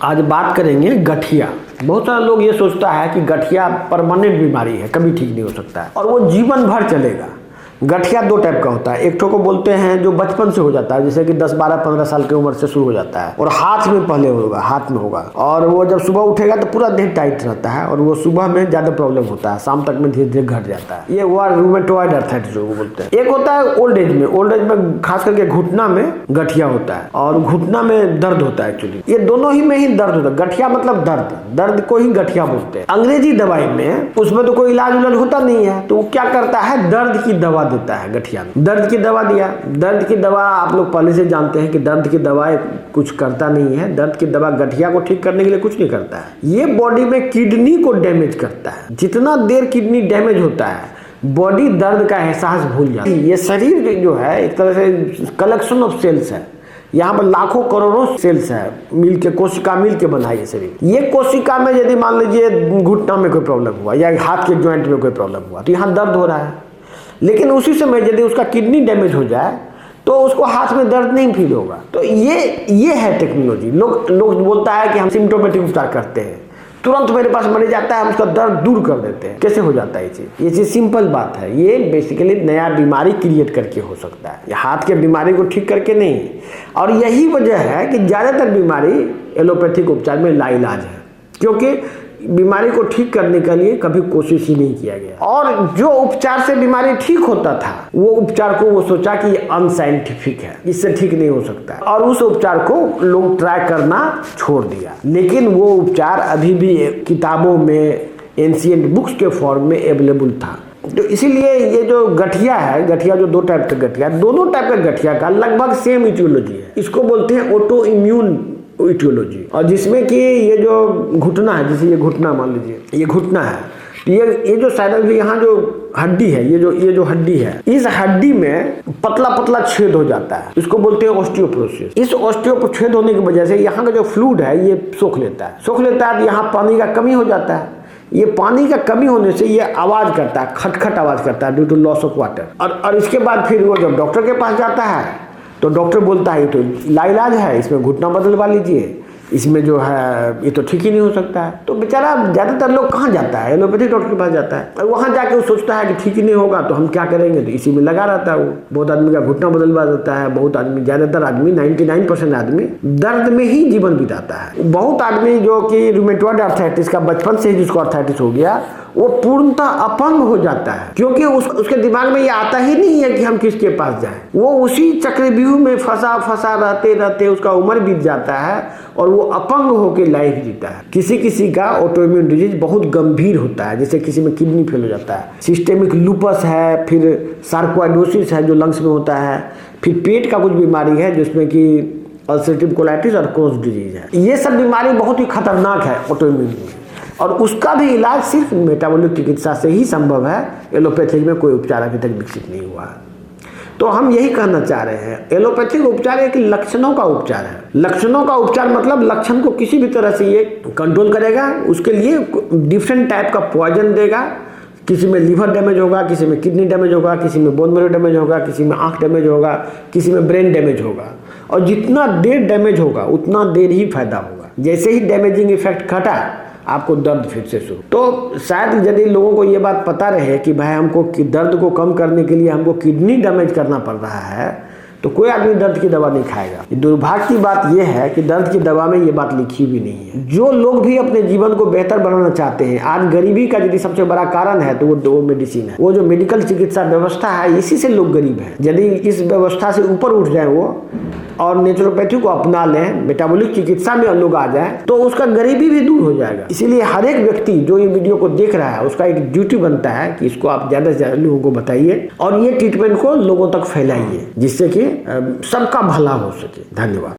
आज बात करेंगे गठिया। बहुत सारे लोग ये सोचता है कि गठिया परमानेंट बीमारी है, कभी ठीक नहीं हो सकता है और वो जीवन भर चलेगा। गठिया दो टाइप का होता है। एक ठो को बोलते हैं जो बचपन से हो जाता है, जैसे कि 10, 12, 15 साल की उम्र से शुरू हो जाता है और हाथ में पहले होगा, हाथ में होगा और वो जब सुबह उठेगा तो पूरा देह टाइट रहता है और वो सुबह में ज़्यादा प्रॉब्लम होता है, शाम तक में धीरे धीरे घट जाता है। ये हुआ रूमेटॉइड आर्थराइटिस जो बोलते हैं। एक होता है ओल्ड एज में। ओल्ड एज में खास करके घुटना में गठिया होता है और घुटना में दर्द होता है। एक्चुअली ये दोनों ही में ही दर्द होता है। गठिया मतलब दर्द, दर्द को ही गठिया बोलते हैं। अंग्रेजी दवाई में उसमें तो कोई इलाज उलाज होता नहीं है, तो वो क्या करता है, दर्द की दवा देता है गठिया में। दर्द की दवा दिया। दर्द की दवा आप लोग पहले से जानते हैं कि दर्द की दवा कुछ करता नहीं है। दर्द की दवा गठिया को ठीक करने के लिए कुछ नहीं करता है। ये बॉडी में किडनी को डैमेज करता है। जितना देर किडनी डैमेज होता है बॉडी दर्द का एहसास भूल जाती है। ये शरीर जो है एक तरह से कलेक्शन ऑफ सेल्स है। यहाँ पर लाखों करोड़ों सेल्स है, मिल के कोशिका मिल के बना ये शरीर। ये कोशिका में यदि मान लीजिए घुटना में कोई प्रॉब्लम हुआ या हाथ के ज्वाइंट में कोई प्रॉब्लम हुआ तो यहाँ दर्द हो रहा है, लेकिन उसी समय यदि उसका किडनी डैमेज हो जाए तो उसको हाथ में दर्द नहीं फील होगा। तो ये है टेक्नोलॉजी। लोग बोलता है कि हम सिम्टोमेटिक उपचार करते हैं, तुरंत मेरे पास मरीज आता है, हम उसका दर्द दूर कर देते हैं। कैसे हो जाता है ये चीज सिंपल बात है। ये बेसिकली नया बीमारी क्रिएट करके हो सकता है, ये हाथ के बीमारी को ठीक करके नहीं। और यही वजह है कि ज़्यादातर बीमारी एलोपैथिक उपचार में लाइलाज है, क्योंकि बीमारी को ठीक करने के लिए कभी कोशिश ही नहीं किया गया। और जो उपचार से बीमारी ठीक होता था वो उपचार को वो सोचा कि ये अनसाइंटिफिक है, इससे ठीक नहीं हो सकता, और उस उपचार को लोग ट्राई करना छोड़ दिया। लेकिन वो उपचार अभी भी किताबों में एंशिएंट बुक्स के फॉर्म में अवेलेबल था। तो इसीलिए ये जो गठिया है, गठिया जो दो टाइप का गठिया, दोनों टाइप का गठिया का लगभग सेम इटियोलॉजी है। इसको बोलते हैं ऑटो इम्यून इटियोलॉजी। और जिसमें कि ये जो घुटना है, जैसे ये घुटना मान लीजिए, ये घुटना है, ये जो साइड यहाँ जो हड्डी है, ये जो हड्डी है, इस हड्डी में पतला पतला छेद हो जाता है। इसको बोलते हैं ऑस्टियोपोरोसिस। इस ऑस्टियोपोरोसिस छेद होने की वजह से यहाँ का जो फ्लूइड है ये सोख लेता है तो यहाँ पानी का कमी हो जाता है। ये पानी का कमी होने से ये आवाज करता है, खटखट आवाज करता है due to loss of water. और इसके बाद फिर वो जब डॉक्टर के पास जाता है तो डॉक्टर बोलता है तो लाइलाज है, इसमें घुटना बदलवा लीजिए, इसमें जो है ये तो ठीक ही नहीं हो सकता है। तो बेचारा ज़्यादातर लोग कहाँ जाता है, एलोपैथिक डॉक्टर के पास जाता है और वहाँ जाके वो सोचता है कि ठीक ही नहीं होगा तो हम क्या करेंगे, तो इसी में लगा रहता है वो। बहुत आदमी का घुटना बदलवा देता है, बहुत आदमी, ज़्यादातर आदमी 99% आदमी दर्द में ही जीवन बिताता है। बहुत आदमी जो कि रूमेटॉइड आर्थराइटिस का बचपन से ही जिसको आर्थराइटिस हो गया वो पूर्णतः अपंग हो जाता है, क्योंकि उसके दिमाग में ये आता ही नहीं है कि हम किसके पास जाएं। वो उसी चक्रव्यूह में फंसा रहते रहते उसका उम्र बीत जाता है और वो अपंग होकर लाइफ जीता है। किसी का ऑटोइम्यून डिजीज बहुत गंभीर होता है, जैसे किसी में किडनी फेल हो जाता है, सिस्टेमिक लूपस है, फिर सार्कोइडोसिस है जो लंग्स में होता है, फिर पेट का कुछ बीमारी है जिसमें कि अल्सरेटिव कोलाइटिस और क्रोन्स डिजीज है। ये सब बीमारी बहुत ही खतरनाक है ऑटोइम्यून, और उसका भी इलाज सिर्फ मेटाबॉलिक चिकित्सा से ही संभव है। एलोपैथिक में कोई उपचार अभी तक विकसित नहीं हुआ है। तो हम यही कहना चाह रहे हैं, एलोपैथिक उपचार एक लक्षणों का उपचार है। लक्षणों का उपचार मतलब लक्षण को किसी भी तरह से ये कंट्रोल करेगा, उसके लिए डिफरेंट टाइप का पॉइजन देगा। किसी में लीवर डैमेज होगा, किसी में किडनी डैमेज होगा, किसी में बोन मैरो डैमेज होगा, किसी में आँख डैमेज होगा, किसी में ब्रेन डैमेज होगा। और जितना देर डैमेज होगा उतना देर ही फायदा होगा। जैसे ही डैमेजिंग इफेक्ट घटा आपको दर्द फिर से शुरू। तो शायद यदि लोगों को ये बात पता रहे कि भाई हमको दर्द को कम करने के लिए हमको किडनी डैमेज करना पड़ रहा है, तो कोई आदमी दर्द की दवा नहीं खाएगा। दुर्भाग्य की बात यह है कि दर्द की दवा में ये बात लिखी भी नहीं है। जो लोग भी अपने जीवन को बेहतर बनाना चाहते हैं, आज गरीबी का यदि सबसे बड़ा कारण है तो वो मेडिसिन है। वो जो मेडिकल चिकित्सा व्यवस्था है, इसी से लोग गरीब हैं। यदि इस व्यवस्था से ऊपर उठ जाए वो और नेचुरोपैथी को अपना लें, मेटाबॉलिक चिकित्सा में लोग आ जाए, तो उसका गरीबी भी दूर हो जाएगा। इसीलिए हर एक व्यक्ति जो ये वीडियो को देख रहा है उसका एक ड्यूटी बनता है कि इसको आप ज़्यादा से ज़्यादा लोगों को बताइए और ये ट्रीटमेंट को लोगों तक फैलाइए, जिससे कि सबका भला हो सके। धन्यवाद।